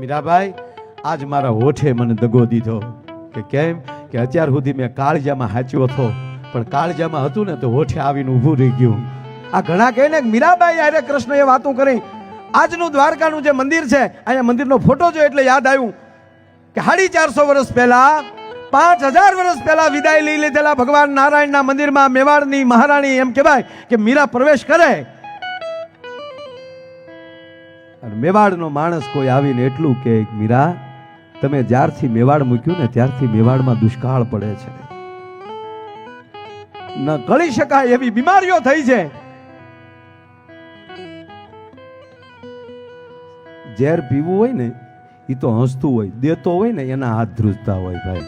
મીરાબાઈ આજ મારા હોઠે મને દગો દીધો કે કેમ કે અત્યાર સુધી મેં કાળજામાં હાચ્યો હતો પણ કાળજામાં હતું ને તો હોઠે આવીને ઊભું રહી ગયું. આ ઘણા કહે ને મીરાબાઈ અરે કૃષ્ણ એ વાતો કરી. આજનું દ્વારકાનું જે મંદિર છે અહીંયા મંદિરનો ફોટો જોયો એટલે યાદ આવ્યું કે 450 વર્ષ પહેલા 5000 વર્ષ પહેલા વિદાય લઈ લીધેલા ભગવાન નારાયણના મંદિરમાં મેવાડની મહારાણી એમ કહેવાય કે મીરા પ્રવેશ કરે અને મેવાડનો માણસ કોઈ આવીને એટલું કે મીરા તમે જ્યારથી મેવાડ મૂક્યું ને ત્યારથી મેવાડમાં દુષ્કાળ પડે છે, ન ગળી શકાય એવી બીમારીઓ થઈ છે. ઝેર પીવું હોય ને એ તો હસતું હોય, દેતો હોય ને એના હાથ ધ્રુજતા હોય ભાઈ.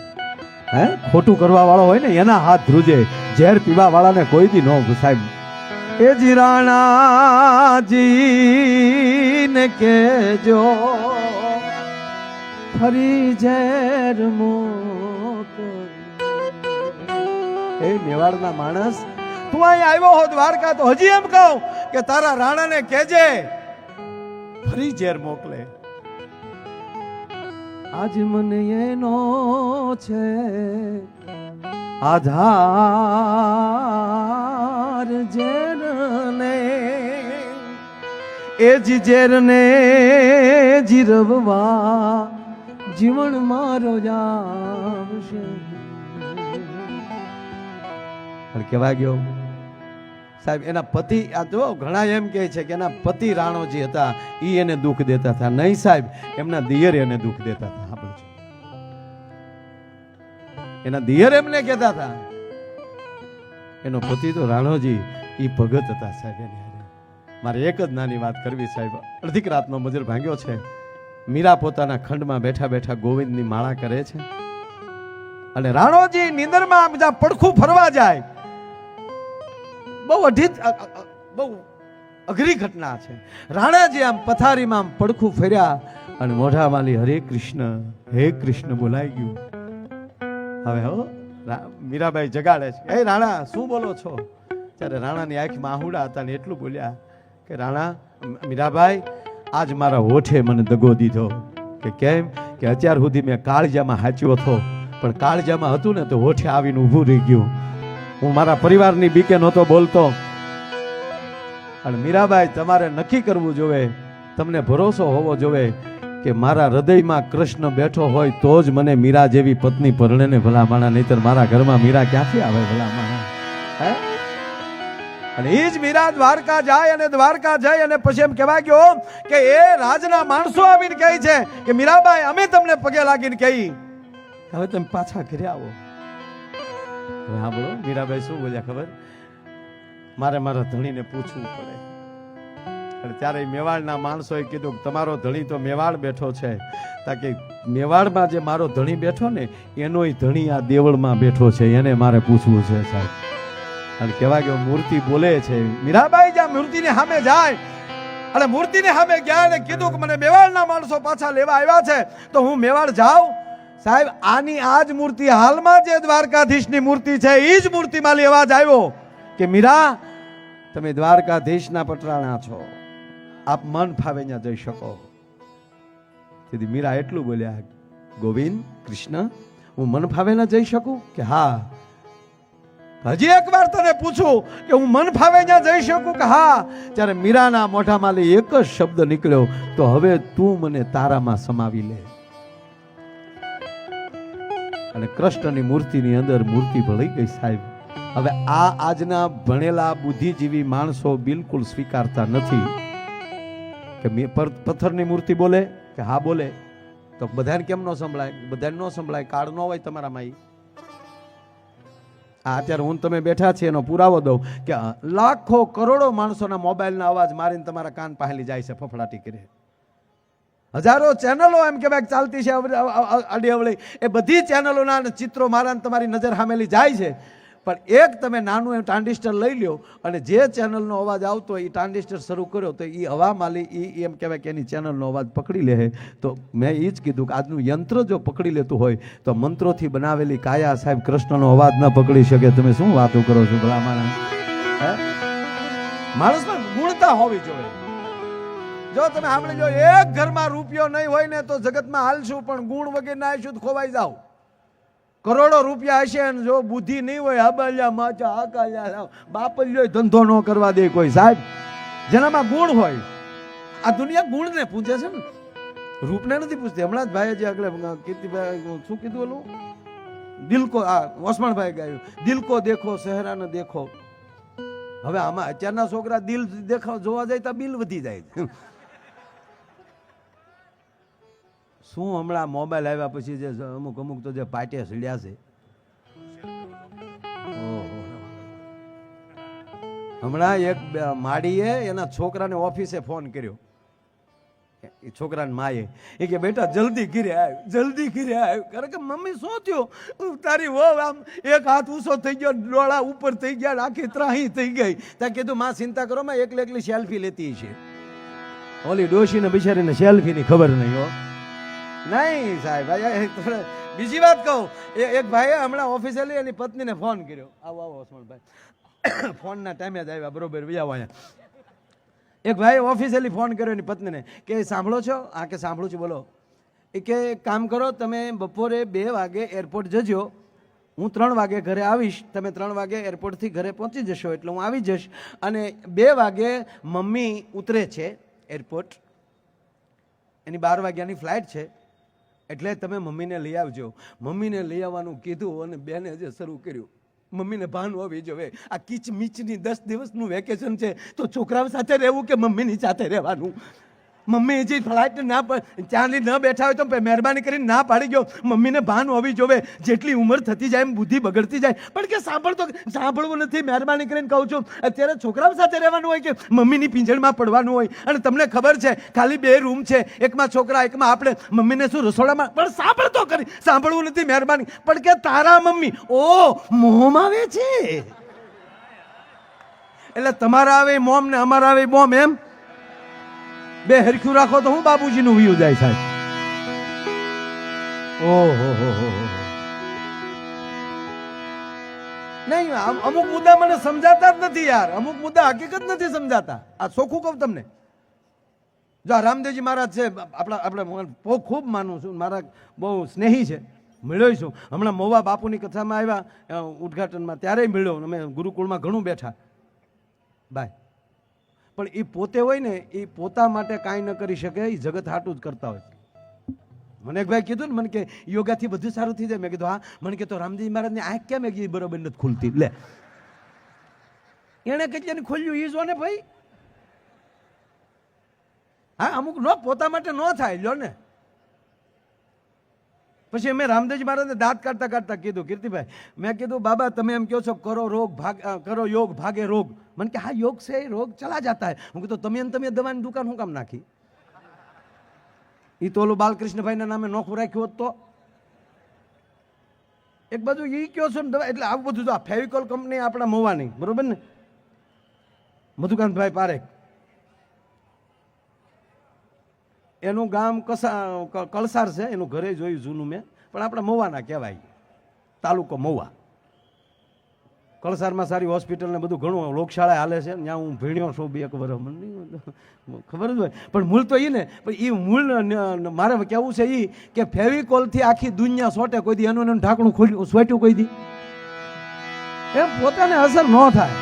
હે ખોટું કરવા વાળો હોય ને એના હાથ ધ્રુજે, ઝેર પીવા વાળાને કોઈ દી ન સાહેબ. એ જીરાણાજી ને કેજો ફરી ઝેર મોક. એ મેવાડના માણસ તું અહીં આવ્યો હો દ્વારકા તો હજી એમ કહું કે તારા રાણાને કહેજે ફરી ઝેર મોકલે. આજ મને એનો છે આધાર ઝેરને, એ જ ઝેરને જીરવવા જીવન મારો જાવશે. પણ કેવા ગયો સાહેબ એના પતિ, આ જો ઘણા એમ કહે છે કે એના પતિ રાણોજી હતા ઈ એને દુઃખ દેતા હતા. નહીં સાહેબ, એમના દિયર એને દુઃખ દેતા હતા. આપણે એના દિયર એમને કહેતા હતા. એનો પતિ તો રાણોજી ઈ ભગત હતા સાહેબ. મારે એક જ નાની વાત કરવી સાહેબ. અડધીક રાતનો મજર ભાંગ્યો છે. મીરા પોતાના ખંડમાં બેઠા બેઠા ગોવિંદની માળા કરે છે અને રાણોજી નીંદરમાં બીજા પડખું ફરવા જાય. બહુ અઘરી ઘટના છે. રાણાજી આમ પથારીમાં આમ પડખું ફર્યા અને મોઢા માલી હરે કૃષ્ણ બોલાઈ ગયું. હવે હો મીરાબાઈ જગાડે છે, એ રાણા શું બોલો છો? ત્યારે રાણાની આંખમાં આહુડા હતા ને એટલું બોલ્યા કે રાણા મીરાબાઈ આજ મારા હોઠે મને દગો દીધો કે કેમ કે અત્યાર સુધી મેં કાળજામાં હાચ્યો હતો પણ કાળજામાં હતું ને તો હોઠે આવીને ઊભું રહી ગયું. હું મારા પરિવારની બીકે નહોતો બોલતો. અને મીરાબાઈ તમારે નક્કી કરવું જોવે, તમને ભરોસો હોવો જોવે કે મારા હૃદયમાં કૃષ્ણ બેઠો હોય તો જ મને મીરા જેવી પત્ની પરણે ને ભલા માણા, નહીતર મારા ઘરમાં મીરા ક્યાંથી આવે ભલા માણા. હે અને એ જ મીરા દ્વારકા જાય અને દ્વારકા જાય અને પછી એમ કહેવા ગયો કે એ રાજના માણસો આવીને કહે છે કે મીરાબાઈ અમે તમને પગે લાગીને કહી હવે તમે પાછા ઘરે આવો. હવે હા બોલો મીરાબાઈ શું બોલ્યા ખબર? મારે મારા ધણીને પૂછવું પડે. અને ત્યારે મેવાડના માણસોએ કીધું તમારો ધણી તો મેવાડ બેઠો છે, તાકે મેવાડમાં જે મારો ધણી બેઠો ને એનોય ધણી આ દેવળમાં બેઠો છે, એને મારે પૂછવું છે સાહેબ. અને કહેવા ગયો મૂર્તિ બોલે છે. મીરાબાઈ જ્યાં મૂર્તિની સામે જાય અને મૂર્તિની સામે ગયા અને કીધું કે મને મેવાડના માણસો પાછા લેવા આવ્યા છે તો હું મેવાડ જાઉં. સાહેબ આની આ જ મૂર્તિ હાલમાં જે દ્વારકાધીશની મૂર્તિ છે એ જ મૂર્તિમાં અવાજ આવ્યો કે મીરા તમે દ્વારકાધીશના પટરાણા છો, આપ મન ફાવે ત્યાં જઈ શકો. તેથી મીરા એટલું બોલ્યા ગોવિંદ કૃષ્ણ હું મન ફાવે ના જઈ શકું કે હા. હજી એક વાર તને પૂછું કે હું મન ફાવે ત્યાં જઈ શકું કે હા. ત્યારે મીરાના મોઢામાંથી એક જ શબ્દ નીકળ્યો તો હવે તું મને તારામાં સમાવી લે. અને કૃષ્ણની મૂર્તિની અંદર મૂર્તિ ભળી ગઈ સાહેબ. હવે આ આજના ભણેલા બુદ્ધિજીવી માણસો બિલકુલ સ્વીકારતા નથી કે પથ્થરની મૂર્તિ બોલે કે હા બોલે તો બધાને કેમ ન સંભળાય? બધાને ન સંભળાય, કાળ ન હોય તમારામાં. અત્યારે હું તમે બેઠા છે એનો પુરાવો દઉં કે લાખો કરોડો માણસોના મોબાઈલના અવાજ મારીને તમારા કાન પાહેલી જાય છે ફફડાટી કરે. હજારો ચેનલો એમ કહેવાય ચાલતી છે અડી અવળી, એ બધી ચેનલોના ચિત્રો મારા તમારી નજર સામેલી જાય છે. પણ એક તમે નાનું એમ ટ્રાન્ઝિસ્ટર લઈ લ્યો અને જે ચેનલનો અવાજ આવતો હોય એ ટ્રાન્ઝિસ્ટર શરૂ કર્યો તો એ હવા માલી એ એમ કહેવાય કે એની ચેનલનો અવાજ પકડી લે. તો મેં એ જ કીધું કે આજનું યંત્ર જો પકડી લેતું હોય તો મંત્રોથી બનાવેલી કાયા સાહેબ કૃષ્ણનો અવાજ ન પકડી શકે. તમે શું વાતો કરો છો ભલા માણસ? માણસમાં ગુણતા હોવી જોઈએ. જો તમે સાંભળી જો, એક ઘરમાં રૂપિયો નહીં હોય ને તો જગતમાં હાલશું, પણ ગુણ વગર ના આવીશું તો ખોવાઈ જાવ. કરોડો રૂપિયા હશે અને જો બુદ્ધિ નહીં હોય, હબાલ્યા માચા હાકાલ્યા બાપલ્યો ધંધો ન કરવા દે કોઈ સાહેબ. જેનામાં ગુણ હોય, આ દુનિયા ગુણને પૂછે છે ને, રૂપને નથી પૂછતી. હમણાં જ ભાઈ જે આગળ કીર્તિભાઈ શું કીધું ઓલું, દિલ કો, આ ઓસમાણભાઈ ગાયું, દિલ કો દેખો સહેરા ન દેખો. હવે આમાં અત્યારના છોકરા દિલ દેખાવ જોવા જાય તો બિલ વધી જાય. શું હમણાં મોબાઈલ આવ્યા પછી જે અમુક અમુક તો જે પાટિયા સીડ્યા છે. હમણાં એક માડીએ એના છોકરાને ઓફિસે ફોન કર્યો, એ છોકરાને માએ, એ કે બેટા જલ્દી ઘરે આવ, જલ્દી ઘરે આવ. કારણ કે મમ્મી શું થયું, તારી વહુ આમ એક હાથ ઊંચો થઈ ગયો, ડોળા ઉપર થઈ ગયા, આખી ત્રાહી થઈ ગઈ. ત્યાં કીધું માં ચિંતા કરો, માં એકલી એકલી સેલ્ફી લેતી છે. ઓલી ડોશીને બિચારીને સેલ્ફીની ખબર નહીં હો. નહીં સાહેબ, બીજી વાત કહું, એક ભાઈએ હમણાં ઓફિસે લઈ એની પત્નીને ફોન કર્યો, આવો આવો ઓસમાણભાઈ, ફોનના ટાઈમે જ આવ્યા બરોબર વ્યાવા. એક ભાઈ ઓફિસેલી ફોન કર્યો એની પત્નીને કે સાંભળો છો? આ કે સાંભળું છું, બોલો. એ કે કામ કરો, તમે બપોરે 2 વાગે એરપોર્ટ જજો, હું 3 વાગે ઘરે આવીશ, તમે 3 વાગે એરપોર્ટથી ઘરે પહોંચી જશો એટલે હું આવી જઈશ. અને 2 વાગે મમ્મી ઉતરે છે એરપોર્ટ, એની 12 વાગ્યાની ફ્લાઇટ છે, એટલે તમે મમ્મીને લઈ આવજો. મમ્મીને લઈ આવવાનું કીધું અને બેને જે શરૂ કર્યું, મમ્મીને ભાન હોવી જોઈએ. આ કીચ મીચની 10 દિવસનું વેકેશન છે તો છોકરાઓ સાથે રહેવું કે મમ્મીની સાથે રહેવાનું? મમ્મી જે ફ્લાઇટ ના ત્યાંની ન બેઠા હોય તો મહેરબાની કરીને ના પાડી ગયો. મમ્મીને ભાન હોવી જોઈએ. જેટલી ઉંમર થતી જાય એમ બુદ્ધિ બગડતી જાય. પણ કે સાંભળવું નથી, મહેરબાની કરીને કહું છું. અત્યારે છોકરાઓ સાથે રહેવાનું હોય કે મમ્મીની પીંજણમાં પડવાનું હોય? અને તમને ખબર છે ખાલી 2 રૂમ છે, એકમાં છોકરા એકમાં આપણે. મમ્મીને શું રસોડામાં? પણ સાંભળતો કરી, સાંભળવું નથી મહેરબાની. પણ કે તારા મમ્મી મોમ આવે છે, એટલે તમારા આવે મોમ ને અમારા આવે મોમ, એમ બે હરખ્યું રાખો તો હું બાબુજીનું વ્યુ જાય સાહેબ. ઓહો, નહીં અમુક મુદ્દા મને સમજાતા જ નથી યાર, અમુક મુદ્દા હકીકત નથી સમજાતા. આ ચોખ્ખું કહું તમને. જો રામદેવજી મહારાજ છે, આપણે ખૂબ માનું છું, મારા બહુ સ્નેહી છે, મળ્યો છું. હમણાં મોવા બાપુની કથામાં આવ્યા ઉદઘાટનમાં, ત્યારે મળ્યો. અમે ગુરુકુળમાં ઘણું બેઠા બાય. પણ એ પોતે હોય ને, એ પોતા માટે કાંઈ ન કરી શકે, એ જગત હાટું જ કરતા હોય. મને એક ભાઈ કીધું ને, મને કે યોગાથી બધું સારું થઈ જાય. મેં કીધું હા. મને કે તો રામજી મહારાજની આંખ કેમ બરોબર નથી ખુલતી? લે, એને કેટલી ખોલ્યું એ જો ને ભાઈ. હા, અમુક નો પોતા માટે ન થાય લ્યો ને. પછી અમે રામદેવજી મહારાજને દાંત કાઢતા કાઢતા કીધું, કીર્તિભાઈ, મેં કીધું બાબા તમે એમ કહો છો કરો યોગ ભાગે રોગ. મને કે હા યોગ છે, રોગ ચલા જાતા હે. હું કીધું તમે દવાની દુકાન શું કામ નાખી? એ તો ઓલું બાલકૃષ્ણભાઈના નામે નોખું રાખ્યું હોત તો. એક બાજુ એ કયો છો ને દવા, એટલે આવું બધું. આ ફેવિકોલ કંપની આપણા મોવાની, બરોબર ને, મધુકાંતભાઈ પારેખ, એનું ગામ કળસાર છે, એનું ઘરે જોયું જૂનું મેં, પણ આપણા મહુવાના કહેવાય, તાલુકો મહુવા. કળસારમાં સારી હોસ્પિટલ ને બધું ઘણું લોકશાળા હાલે છે, ત્યાં હું ભીણ્યો છું 2 વર્ષ, મને ખબર જ હોય. પણ મૂળ તો એ ને, પણ એ મૂળ મારે કહેવું છે એ કે ફેવિકોલથી આખી દુનિયા સોટે કોઈ દી, એનું ઢાંકણું ખોલ્યું સોટ્યું કોઈ દી, એમ પોતાને અસર ન થાય.